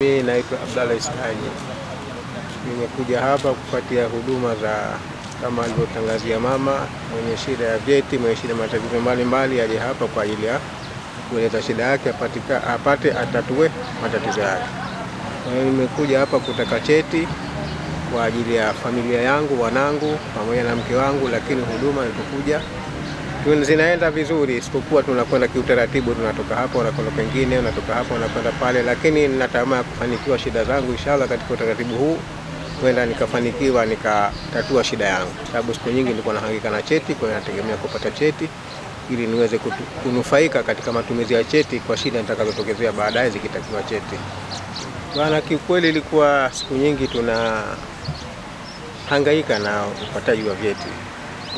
Naitwa Abdalla Ismaili. Nimekuja hapa kufuatia huduma za kama alivyotangazia mama mwenye shida ya vyeti, mwenye shida matatizo mbalimbali, aje hapa kwa ajili ya kuleta shida yake atatue matatizo yake. Nimekuja hapa kutaka cheti kwa ajili ya familia yangu, wanangu pamoja na mke wangu, lakini huduma nilipokuja zinaenda vizuri, isipokuwa tunakwenda kiutaratibu, tunatoka hapa unakwenda pengine, unatoka hapa unakwenda pale, lakini ninatamani kufanikiwa shida zangu inshallah katika utaratibu huu, kwenda nikafanikiwa nikatatua shida yangu, sababu siku nyingi nilikuwa nahangaika na cheti, kwa nategemea kupata cheti ili niweze kunufaika katika matumizi ya cheti kwa shida nitakazotokezea baadaye zikitakiwa cheti. Bwana, kiukweli ilikuwa siku nyingi tunahangaika na upataji wa vyeti,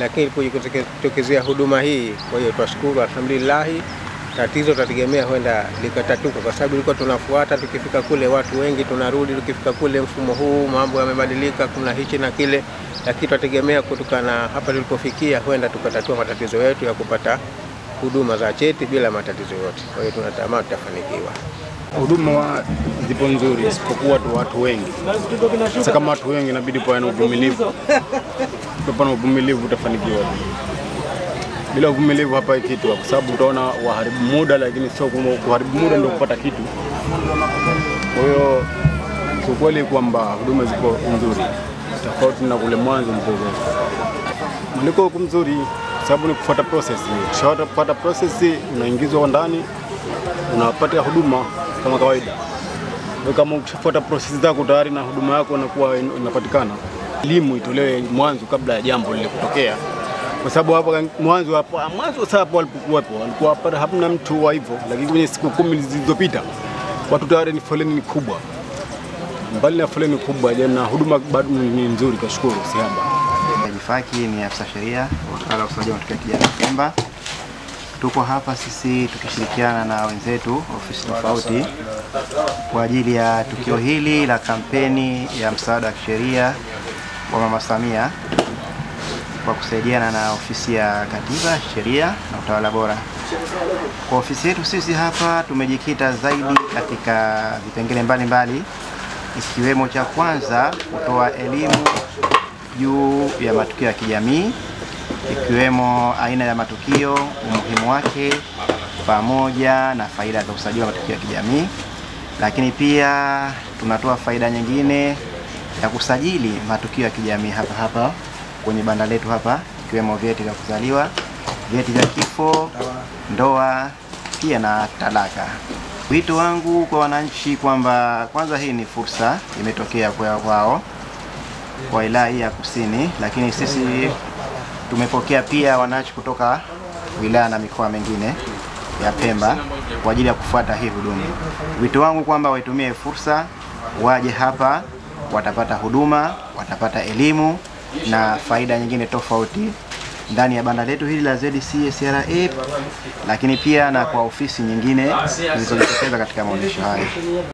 lakini ilipotokezea huduma hii, kwa hiyo tunashukuru alhamdulillah. Tatizo tutategemea huenda likatatuka, kwa sababu ilikuwa tunafuata, tukifika kule watu wengi tunarudi, tukifika kule mfumo huu mambo yamebadilika, kuna hichi na kile, lakini tutategemea kutokana hapa tulipofikia huenda tukatatua matatizo yetu ya kupata huduma za cheti bila matatizo yote. Kwa hiyo tunatamani tutafanikiwa. Huduma zipo nzuri, isipokuwa tu watu wengi. Sasa kama watu wengi inabidi pawe na uvumilivu. Kwa uvumilivu utafanikiwa. Bila uvumilivu hapa kitu, kwa sababu utaona waharibu muda, lakini sio kuharibu muda ndio kupata kitu. Kwa hiyo kwa kweli kwamba huduma zipo nzuri, tofauti na kule mwanzo mdogo. Mliko huko mzuri, sababu ni kufuata process. Ukishafuata kufuata process, unaingizwa ndani, unapata huduma kama kawaida. Kama ukishafuata process zako tayari na huduma yako inakuwa inapatikana. Elimu itolewe mwanzo kabla ya jambo lile kutokea. Kwa sababu hapa mwanzo sasa walikuwa hapa hamna mtu wa hivyo, lakini kwenye siku 10 zilizopita watu tayari ni foleni kubwa. Mbali na foleni kubwa, na huduma bado ni nzuri, tunashukuru sihaba. Jifaki ni afisa sheria wakala wa usalama wa kijamii Pemba. Tuko hapa sisi tukishirikiana na wenzetu ofisi tofauti kwa ajili ya tukio hili la kampeni ya msaada wa kisheria wa Mama Samia, kwa kusaidiana na ofisi ya Katiba, Sheria na Utawala Bora. Kwa ofisi yetu sisi hapa tumejikita zaidi katika vipengele mbalimbali, ikiwemo cha kwanza kutoa elimu juu ya matukio ya kijamii, ikiwemo aina ya matukio, umuhimu wake, pamoja na faida za usajili wa matukio ya kijamii. Lakini pia tunatoa faida nyingine ya kusajili matukio ya kijamii hapa kwenye banda letu hapa, ikiwemo vyeti vya kuzaliwa, vyeti vya kifo, ndoa, pia na talaka. Wito wangu kwa wananchi kwamba kwanza hii ni fursa imetokea kwao kwa wilaya ya Kusini, lakini sisi tumepokea pia wananchi kutoka wilaya na mikoa mingine ya Pemba kwa ajili ya kufuata hii huduma. Wito wangu kwamba waitumie fursa, waje hapa, watapata huduma, watapata elimu na faida nyingine tofauti ndani ya banda letu hili la ZCSRA, lakini pia na kwa ofisi nyingine zilizojitokeza katika maonyesho haya.